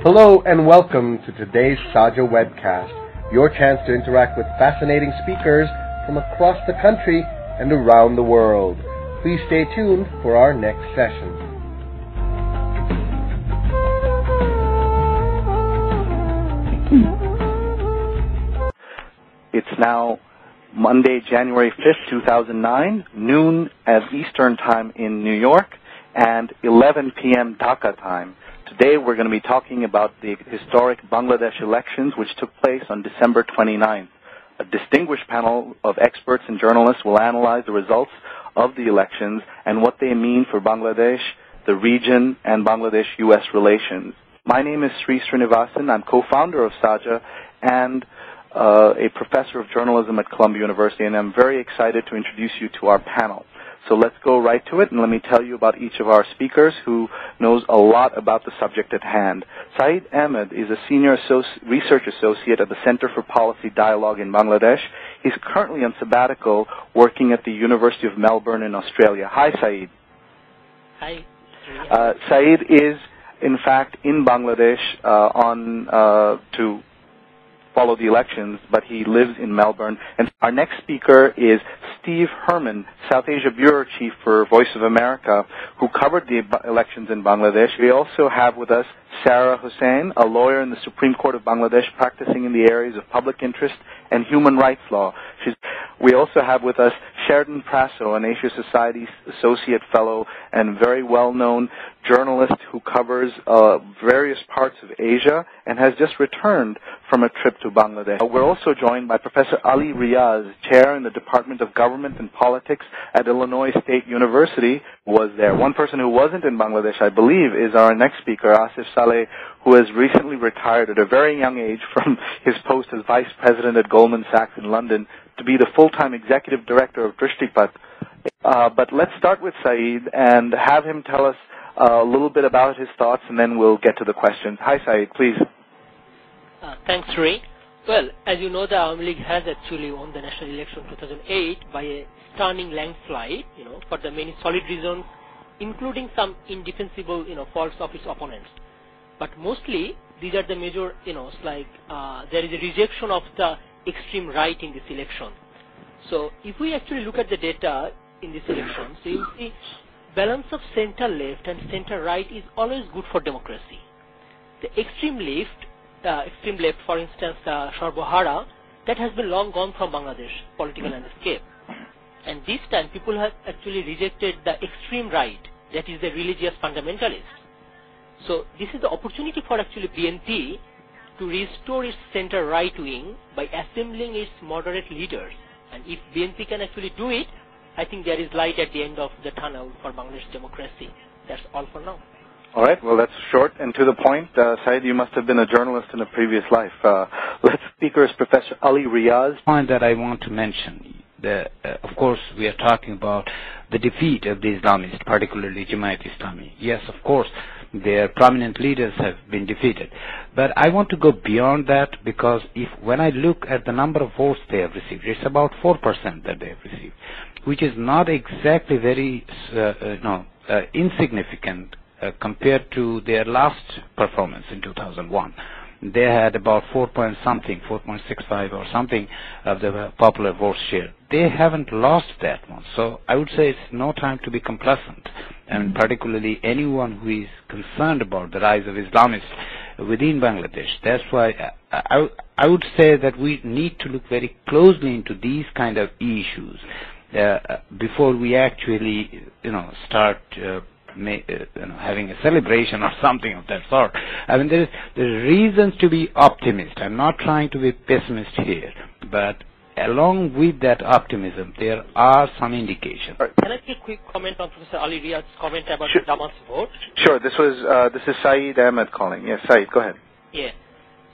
Hello and welcome to today's SAJA webcast, your chance to interact with fascinating speakers from across the country and around the world. Please stay tuned for our next session. It's now Monday, January 5th, 2009, noon as Eastern Time in New York, and 11 p.m. Dhaka time. Today we're going to be talking about the historic Bangladesh elections which took place on December 29th. A distinguished panel of experts and journalists will analyze the results of the elections and what they mean for Bangladesh, the region, and Bangladesh-U.S. relations. My name is Sri Srinivasan. I'm co-founder of SAJA and a professor of journalism at Columbia University, and I'm very excited to introduce you to our panel. So let's go right to it, and let me tell you about each of our speakers who knows a lot about the subject at hand. Syeed Ahamed is a senior research associate at the Center for Policy Dialogue in Bangladesh. He's currently on sabbatical working at the University of Melbourne in Australia. Hi, Syeed. Hi. Syeed is, in fact, in Bangladesh to follow the elections, but he lives in Melbourne. And our next speaker is Steve Herman, South Asia Bureau Chief for Voice of America, who covered the elections in Bangladesh. We also have with us Sara, Hossain, a lawyer in the Supreme Court of Bangladesh practicing in the areas of public interest and human rights law. We also have with us Sheridan Prasso, an Asia Society Associate Fellow and very well-known journalist who covers various parts of Asia and has just returned from a trip to Bangladesh. We're also joined by Professor Ali Riaz, Chair in the Department of Government and Politics at Illinois State University, was there. One person who wasn't in Bangladesh, I believe, is our next speaker, Asif Saleh, who has recently retired at a very young age from his post as Vice President at Goldman Sachs in London to be the full-time Executive Director of Drishtipat. But let's start with Syeed and have him tell us a little bit about his thoughts, and then we'll get to the questions. Hi, Syeed, please. Thanks, Ray. Well, as you know, the Awami League has actually won the national election 2008 by a stunning landslide, for the many solid reasons, including some indefensible, faults of its opponents. But mostly, these are the major, there is a rejection of the extreme right in this election. So, if we actually look at the data in this election, so you see balance of center left and center right is always good for democracy. The extreme left, for instance, Sarbohara, that has been long gone from Bangladesh political landscape. And this time, people have actually rejected the extreme right, that is the religious fundamentalist. So this is the opportunity for actually BNP to restore its center right wing by assembling its moderate leaders. And if BNP can actually do it, I think there is light at the end of the tunnel for Bangladesh democracy. That's all for now. All right. Well, that's short and to the point. Syeed, you must have been a journalist in a previous life. Last speaker is Professor Ali Riaz. Point that I want to mention. Of course, we are talking about the defeat of the Islamists, particularly Jamaat Islami. Yes, of course, their prominent leaders have been defeated. But I want to go beyond that, because when I look at the number of votes they have received, it's about 4% that they have received, which is not exactly very insignificant compared to their last performance in 2001. They had about 4.65 or something of the popular vote share. They haven't lost that one. So I would say it's no time to be complacent, and particularly anyone who is concerned about the rise of Islamists within Bangladesh. That's why I would say that we need to look very closely into these kind of issues before we actually, start having a celebration or something of that sort. I mean, there's reasons to be optimist. I'm not trying to be pessimist here, but along with that optimism, there are some indications. Can I take a quick comment on Professor Ali Riaz's comment about the Jamaat's vote? Sure. This is Syeed Ahamed calling. Yes, Syeed, go ahead. Yeah.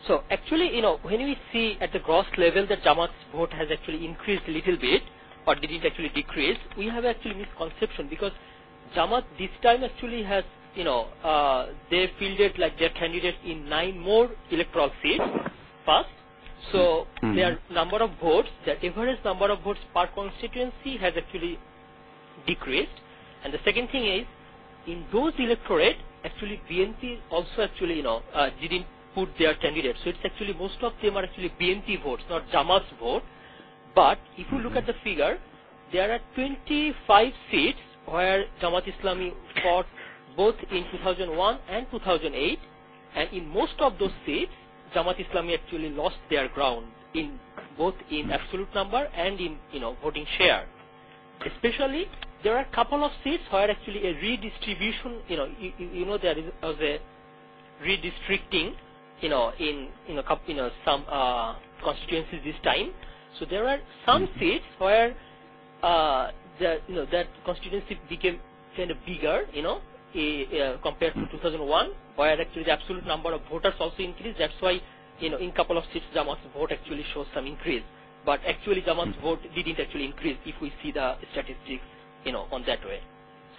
So actually, when we see at the gross level that Jamaat's vote has actually increased a little bit, or did it actually decrease, we have actually misconception, because Jamaat this time actually has, they fielded like their candidates in 9 more electoral seats first. So their number of votes, the average number of votes per constituency has actually decreased. And the second thing is, in those electorate, actually BNP also actually, didn't put their candidates. So it's actually most of them are actually BNP votes, not Jamaat's vote. But if you look at the figure, there are 25 seats where Jamaat Islami fought both in 2001 and 2008, and in most of those seats, Jamaat Islami actually lost their ground in both in absolute number and in voting share. Especially, there are a couple of seats where actually a redistribution, there is a redistricting, in some constituencies this time. So there are some seats where that constituency became kind of bigger, compared to 2001, where actually the absolute number of voters also increased. That's why, in a couple of seats, Jamaat's vote actually shows some increase. But actually, Jamaat's vote didn't actually increase if we see the statistics, on that way.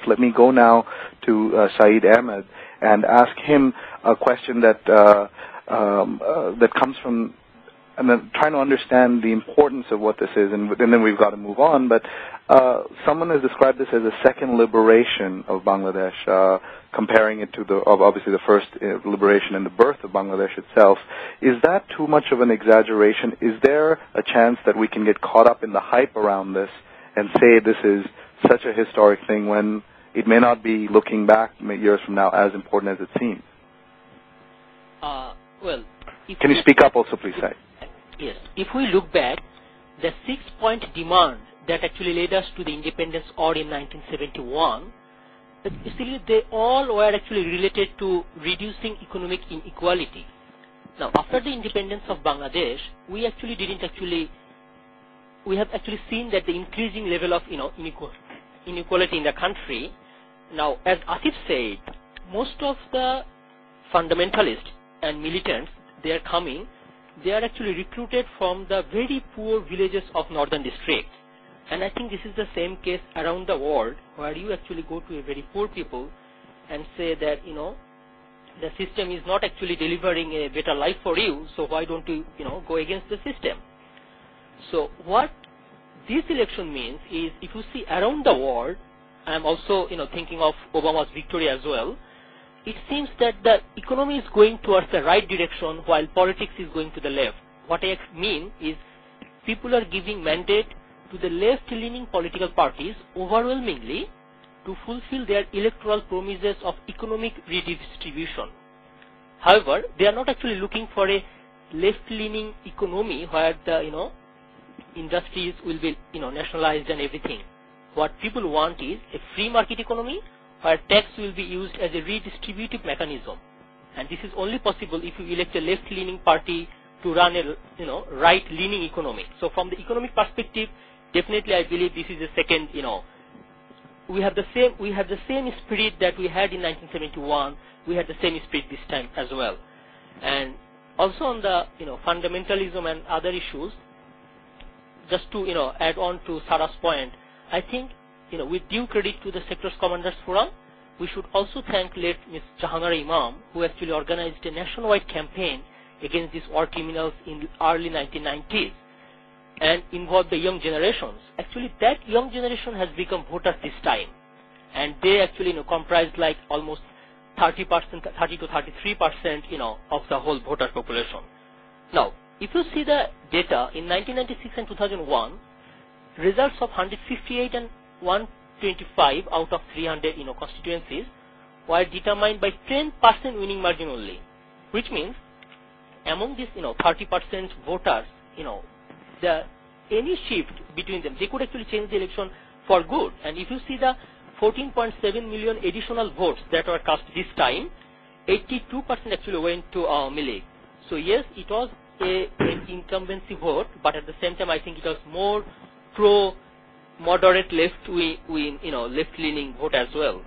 Let me go now to Syeed Ahamed and ask him a question that that comes from, and then trying to understand the importance of what this is, and then we've got to move on. But someone has described this as a second liberation of Bangladesh, comparing it to obviously the first liberation and the birth of Bangladesh itself. Is that too much of an exaggeration? Is there a chance that we can get caught up in the hype around this and say this is such a historic thing when it may not be, looking back years from now, as important as it seems? Well, can you speak up also, please, Syeed? Yes. If we look back, the 6-point demand that actually led us to the independence or in 1971, basically they all were actually related to reducing economic inequality. Now, after the independence of Bangladesh, we have actually seen that the increasing level of inequality in the country. Now, as Asif said, most of the fundamentalists and militants, they are actually recruited from the very poor villages of northern district. And I think this is the same case around the world, where you actually go to a very poor people and say that, the system is not actually delivering a better life for you, so why don't you, go against the system? So what this election means is, if you see around the world, I'm also, thinking of Obama's victory as well, it seems that the economy is going towards the right direction while politics is going to the left. What I mean is, people are giving mandate to the left-leaning political parties overwhelmingly to fulfill their electoral promises of economic redistribution. However, they are not actually looking for a left-leaning economy where the, industries will be, nationalized and everything. What people want is a free market economy where tax will be used as a redistributive mechanism. And this is only possible if you elect a left-leaning party to run a, right-leaning economy. So from the economic perspective, definitely I believe this is the second, we have the same spirit that we had in 1971. We had the same spirit this time as well. And also on the, fundamentalism and other issues, just to, add on to Sara's point, I think, with due credit to the Sectors Commanders Forum, we should also thank late Ms. Jahanara Imam, who actually organized a nationwide campaign against these war criminals in early 1990s and involved the young generations. Actually, that young generation has become voters this time, and they actually, comprise like almost 30 to 33%, of the whole voter population. Now, if you see the data in 1996 and 2001, results of 158 and 125 out of 300, constituencies were determined by 10% winning margin only, which means among these, 30% voters, any shift between them, they could actually change the election for good. And if you see the 14.7 million additional votes that were cast this time, 82% actually went to Awami League. So yes, it was an incumbency vote, but at the same time, I think it was more pro-moderate left-leaning vote as well.